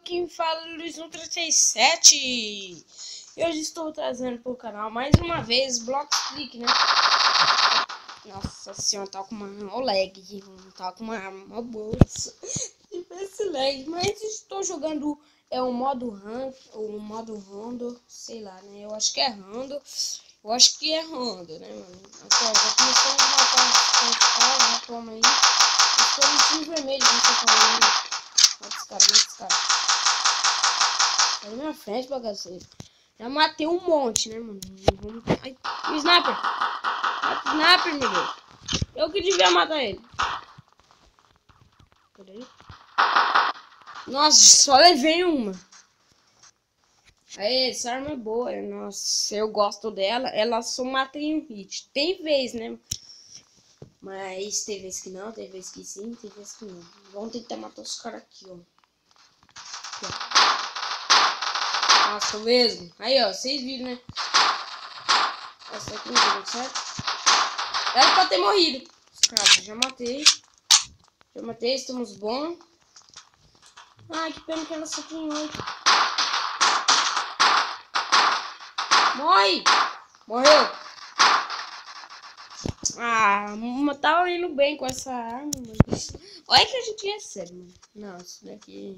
quem fala é Luiz 137 e hoje estou trazendo para o canal mais uma vez Bloxflick, né? Nossa senhora, tá com uma lag, tá com uma bolsa de esse lag, mas estou jogando o modo rank, ou modo rando, sei lá, né? Eu acho que é rando, né, mano? Então, já começamos a matar os caras, toma aí. Estou no time vermelho, não sei como é. Mata esse cara. Sai da minha frente, bagaceiro. Já matei um monte, né, mano? Vamos... Ai, o sniper! Mata o sniper, meu Deus. Eu que devia matar ele. Peraí. Nossa, só levei uma. Aí, essa arma é boa. Nossa, eu gosto dela. Ela só mata em um hit. Tem vez, né? Mas tem vez que não, tem vez que sim, tem vez que não. Vamos tentar matar os caras aqui, ó. Aqui, ó. Nossa, mesmo. Aí, ó, vocês viram, né? Essa aqui não deu certo. Era pra ter morrido. Cara, já matei. Estamos bons. Ai, que pena que ela só tem 8. Morre! Morreu! Ah, tava indo bem com essa arma, mano. Olha que a gente recebe, mano. Não, isso daqui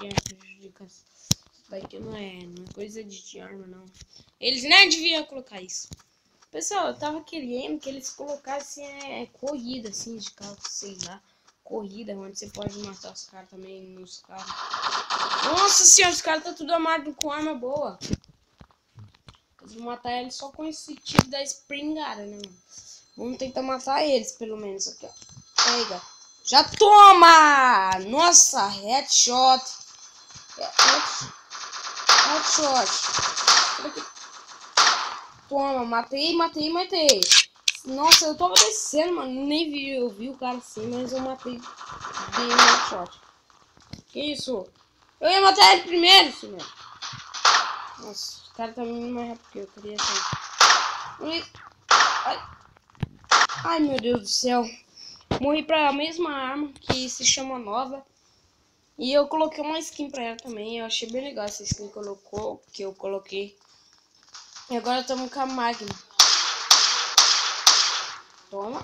é prejudicação. Isso daqui não é coisa de arma, não. Eles nem deviam colocar isso. Pessoal, eu tava querendo que eles colocassem corrida, assim, de carro, sei lá. Corrida, onde você pode matar os caras também nos carros. Nossa senhora, os caras tá tudo armado com arma boa. Eu vou matar eles só com esse tipo da espingarda, né, mano? Vamos tentar matar eles, pelo menos, aqui, ó. Pega. Já toma! Nossa, headshot. Headshot. Toma, matei. Nossa, eu tava descendo, mano. Nem vi, eu vi o cara assim, mas eu matei. Dei um headshot. Que isso? Eu ia matar ele primeiro, senhor. Nossa, o cara tá indo mais rápido que eu queria ser. Ai, meu Deus do céu. Morri pra a mesma arma, que se chama Nova. E eu coloquei uma skin pra ela também. Eu achei bem legal essa skin que eu coloquei. E agora estamos com a Magna. Toma.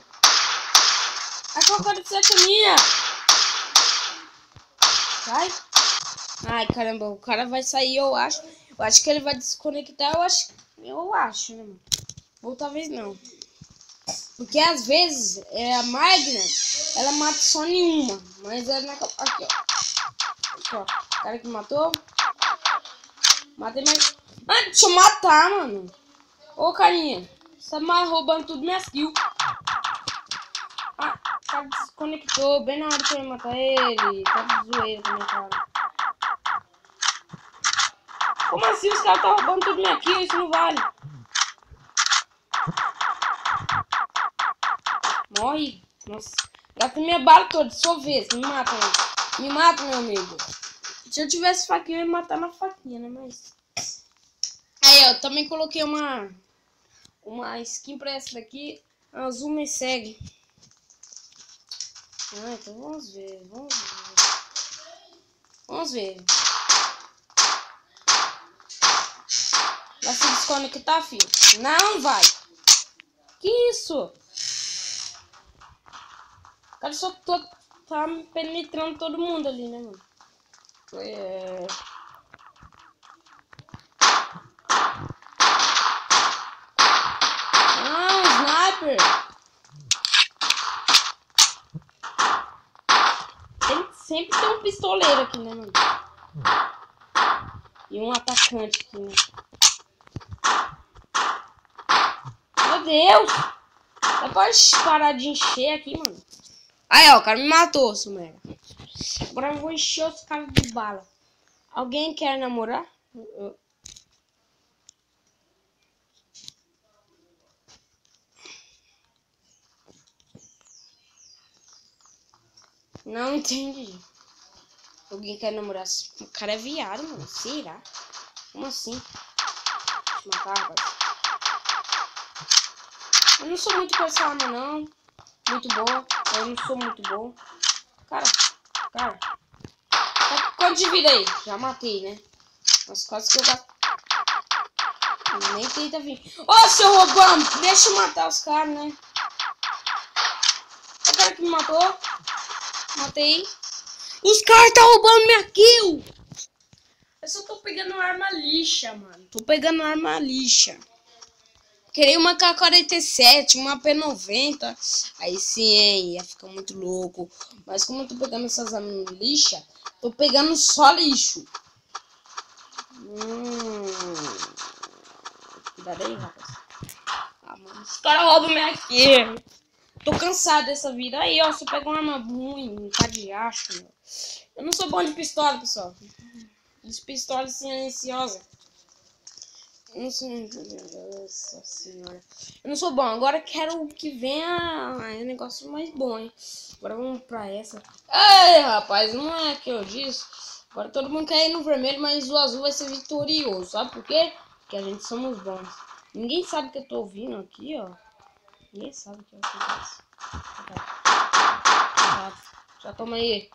A colocaram de 7 minha. Sai. Ai, caramba, o cara vai sair, eu acho. Eu acho que ele vai desconectar, eu acho, né, mano? Ou talvez não. Porque às vezes a Magna, ela mata só nenhuma. Mas ela aqui, ó. Aqui, ó. O cara que matou. Matei mais. Ah, deixa eu matar, mano. Ô, carinha. Você tá roubando tudo minhas kills. Ah, o cara desconectou bem na hora que eu ia matar ele. Tá de zoeira também, cara. Como assim os caras tá roubando tudo minha kill? Isso não vale. Morre. Nossa. Gasta minha bala toda. Sua vez. Me mata, aí. Me mata, meu amigo. Se eu tivesse faquinha, eu ia matar na faquinha, né? Mas... Aí, eu também coloquei uma skin pra essa daqui. A azul me segue. Ah, então vamos ver. Vamos ver. Vai se desconectar, filho? Não vai. Que isso? O cara só tá penetrando todo mundo ali, né, mano? Ah, sniper! Sempre tem um pistoleiro aqui, né, mano? E um atacante aqui, né? Meu Deus! Dá pra parar de encher aqui, mano? Aí, ó, o cara me matou, seu merda. Agora eu vou encher os caras de bala. Alguém quer namorar? Não entendi. Alguém quer namorar? O cara é viado, mano. Será? Como assim? Deixa eu matar, rapaz. Eu não sou muito com essa arma, não. Muito boa. Eu não sou muito bom. Cara. Quanto de vida aí? Já matei, né? Mas quase que eu gasto. Nem tenta vir. Ô, seu roubão! Deixa eu matar os caras, né? O cara que me matou. Matei. Os caras tá roubando minha kill! Eu só tô pegando arma lixa, mano. Tô pegando arma lixa. Queria uma K-47, uma P90. Aí sim, hein? Ia ficar muito louco. Mas como eu tô pegando essas armas lixa, tô pegando só lixo. Cuidado aí, rapaz. Ah, mano. Os caras roubam minha kill. Tô cansado dessa vida. Aí, ó. Você pega uma arma ruim, tá de acho, meu. Eu não sou bom de pistola, pessoal. De pistola silenciosa. Nossa senhora. Eu não sou bom. Agora quero que venha um negócio mais bom, hein? Agora vamos pra essa. Ei, rapaz, não é que eu disse. Agora todo mundo quer ir no vermelho, mas o azul vai ser vitorioso. Sabe por quê? Porque a gente somos bons. Ninguém sabe que eu tô ouvindo aqui, ó. Ninguém sabe que eu tô ouvindo. Já toma aí.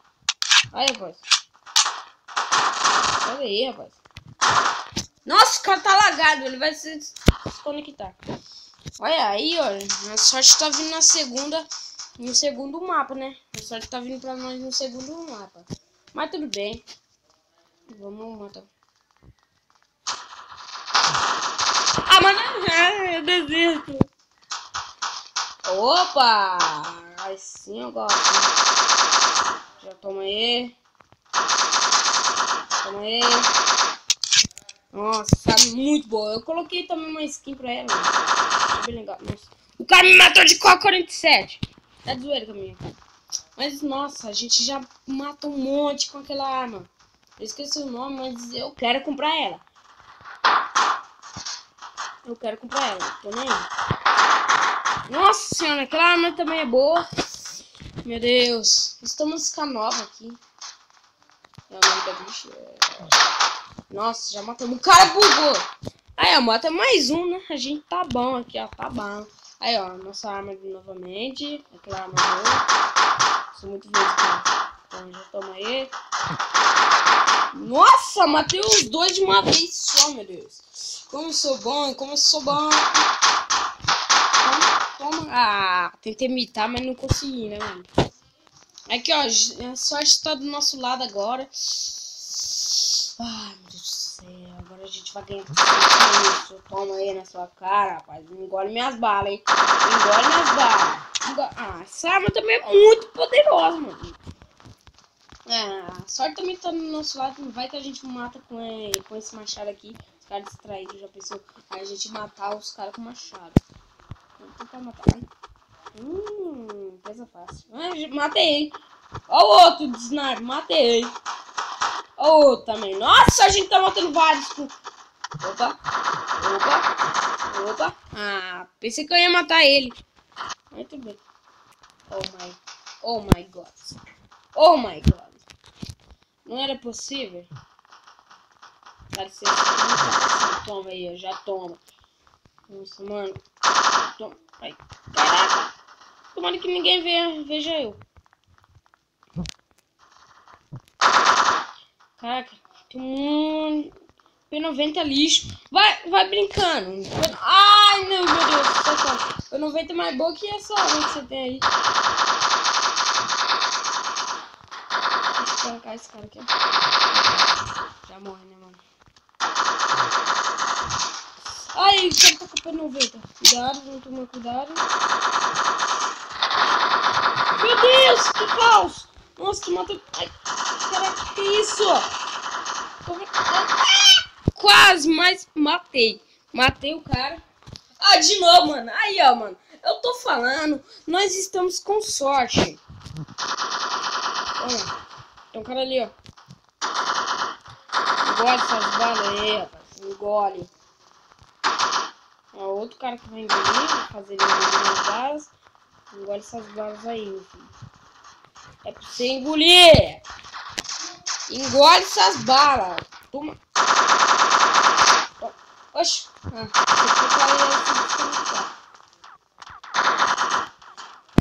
Aí, rapaz. Olha aí, rapaz. Nossa, o cara tá lagado, ele vai se desconectar. Olha aí, olha. A sorte tá vindo no segundo mapa, né? A sorte tá vindo pra nós no segundo mapa. Mas tudo bem. Vamos matar. Ah, mano, eu desisto. Opa! Assim eu gosto. Já toma aí. Toma aí. Nossa, muito boa. Eu coloquei também uma skin pra ela. Né? Bem legal. Nossa. O cara me matou de K-47. Tá de zoeira comigo. Mas, nossa, a gente já matou um monte com aquela arma. Eu esqueci o nome, mas eu quero comprar ela. Eu quero comprar ela. Tô nem aí. Nossa senhora, aquela arma também é boa. Meu Deus. Estamos com a nova aqui. É o nome da bicha. Nossa, já matamos. O cara bugou. Aí, ó, mata mais um, né? A gente tá bom aqui, ó. Tá bom. Aí, ó, nossa arma novamente. Aquela arma boa. Sou muito vezes aqui. Então, já toma aí. Nossa, matei os dois de uma vez só, meu Deus. Como eu sou bom, como eu sou bom. Toma. Ah, tentei imitar, mas não consegui, né, mano? Aqui, ó, a sorte tá do nosso lado agora. Ai, meu Deus do céu. Agora a gente vai ganhar isso. Toma aí na sua cara, rapaz. Engole minhas balas, hein. Engole minhas balas. Ah, essa arma também é muito poderosa, mano. A sorte também tá no nosso lado. Não vai que a gente mata com esse machado aqui. Os caras distraídos, já pensou? Aí a gente matar os caras com machado. Vamos tentar matar. Coisa fácil. Matei. Ó o outro de sniper. Matei. Ó o outro também. Nossa, a gente tá matando vários. Opa. Opa. Opa. Ah, pensei que eu ia matar ele. Mas tudo bem. Oh my god. Oh my god. Não era possível? Dá licença. Toma aí, já toma. Nossa, mano. Toma. Ai, caraca. Tomara que ninguém veja eu. Caraca. Tem um P90 lixo. Vai brincando. Ai, não, meu Deus. P90 mais boa que essa arma que você tem aí. Deixa eu colocar esse cara aqui, ó. Já morre, né, mano? Ai, o cara tá com o P90. Cuidado, vamos tomar cuidado. Meu Deus, que caos! Nossa, que matou. Ai, caraca, que isso? Quase, mas matei. Matei o cara. Ah, de novo, mano. Aí, ó, mano. Eu tô falando. Nós estamos com sorte. Olha. Tem um cara ali, ó. Engole essas balas aí, rapaz. Engole. Ó, outro cara que vai engolir. Fazer ele engolir as balas. Engole essas balas aí, meu filho. É pra você engolir. Engole essas balas. Toma. Oxi.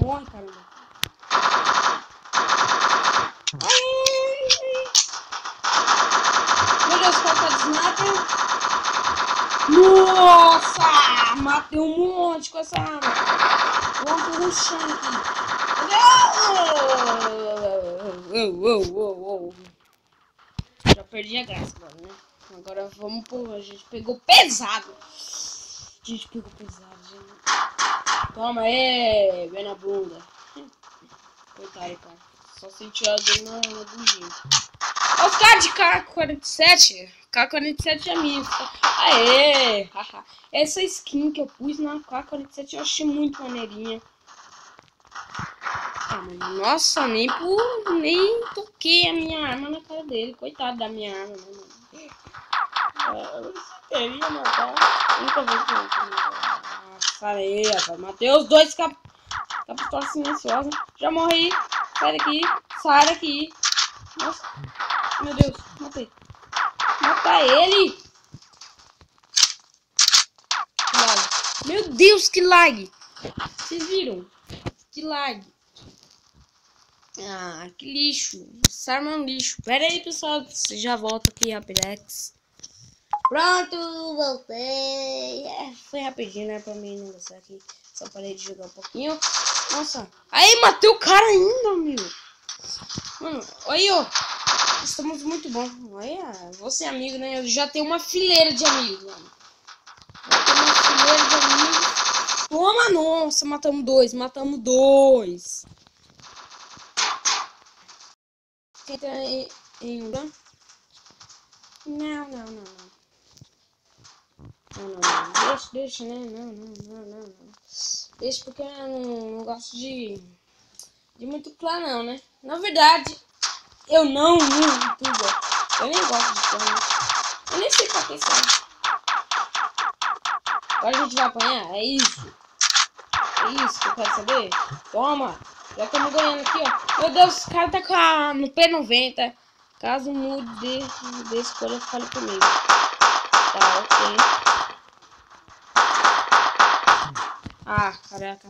Morre, caramba. Sniper. Nossa! Matei um monte com essa arma. Vamos rushando aqui. Já perdi a graça agora, né? Agora vamos por... A gente pegou pesado. Gente. Toma aí, vem na bunda. Coitado, cara. Só senti a dele na bundinha. Olha os caras de K-47. K-47 é minha. Aê! Essa skin que eu pus na K-47 eu achei muito maneirinha. Ah, mas nossa, nem toquei a minha arma na cara dele. Coitado da minha arma, né, mano? Eu queria matar. Nunca vou ver. Nossa, aí, rapaz. Matei os dois com a pistola silenciosa. Já morri. Sai daqui. Sai daqui. Nossa. Meu Deus. Matei. Mata ele. Lag. Meu Deus, que lag. Vocês viram? Que lag. Ah, que lixo. Essa arma é um lixo. Pera aí, pessoal. Você já volta aqui, Rapidex. Pronto, voltei. Foi rapidinho, né? Pra mim não gostar aqui. Só parei de jogar um pouquinho. Nossa. Aí, matei o cara ainda, meu. Mano, olha, ó. Estamos muito bons. Olha, você é amigo, né? Eu já tenho uma fileira de amigos, mano. Eu tenho uma fileira de amigos. Toma, nossa. Matamos dois. Quem tá em um... Não. Deixa, né? Não. Deixa porque eu não gosto de muito clã, não, né? Na verdade, eu não YouTube. Eu nem gosto de clã. Eu nem sei pra que serve. Agora a gente vai apanhar? É isso que eu quero saber. Toma! Já estamos ganhando aqui, ó. Meu Deus, o cara tá no P90. Caso mude de escolha, fale comigo. Tá, ok. Ah, caraca.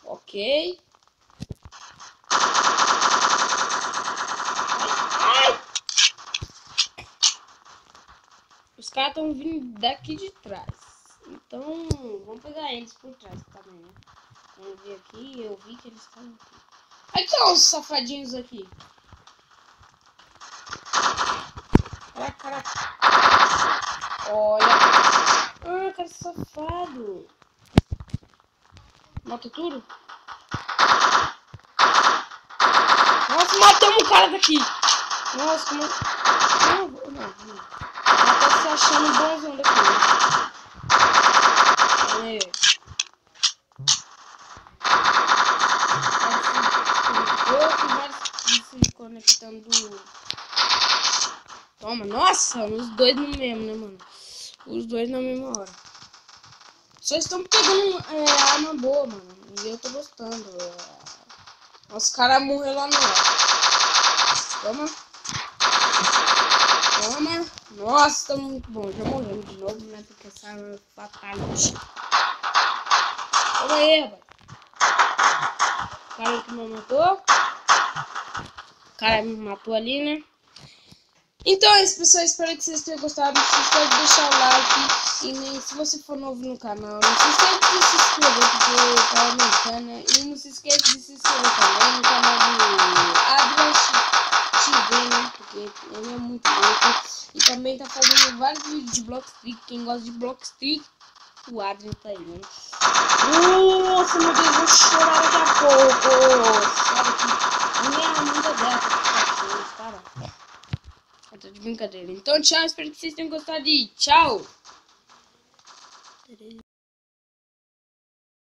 Ok. Ai. Os caras estão vindo daqui de trás. Então, vamos pegar eles por trás também, né? Vamos ver aqui. Eu vi que eles estão aqui. Aí que são os safadinhos aqui. Caraca. Olha. Ah, cara safado. Mata tudo? Nossa, matamos um cara daqui. Nossa, como... Não. Ela tá se achando bonzão daqui, né? Aí. Vai se conectando. Toma, nossa, os dois no mesmo, né, mano? Os dois na mesma hora. Só estão pegando arma boa, mano. E eu tô gostando. Os caras morreram lá no ar. Toma. Nossa, tá muito bom. Já morremos de novo, né? Porque essa arma é fatality. Toma aí, rapaz. O cara que me matou. O cara me matou ali, né? Então é isso, pessoal. Espero que vocês tenham gostado. Se esquece de deixar o like. E nem, se você for novo no canal, não se esqueça de se inscrever, porque tá aumentando, né? E não se esqueça de se inscrever também no canal do Adrian TV, né? Porque ele é muito louco. E também tá fazendo vários vídeos de Blockstreak. Quem gosta de Blockstreak, o Adrian tá aí, né? Nossa, meu Deus, eu vou chorar daqui a pouco. Sabe que a minha amiga dela tá, cara. Eu tô de brincadeira. Então, tchau. Espero que vocês tenham gostado e tchau.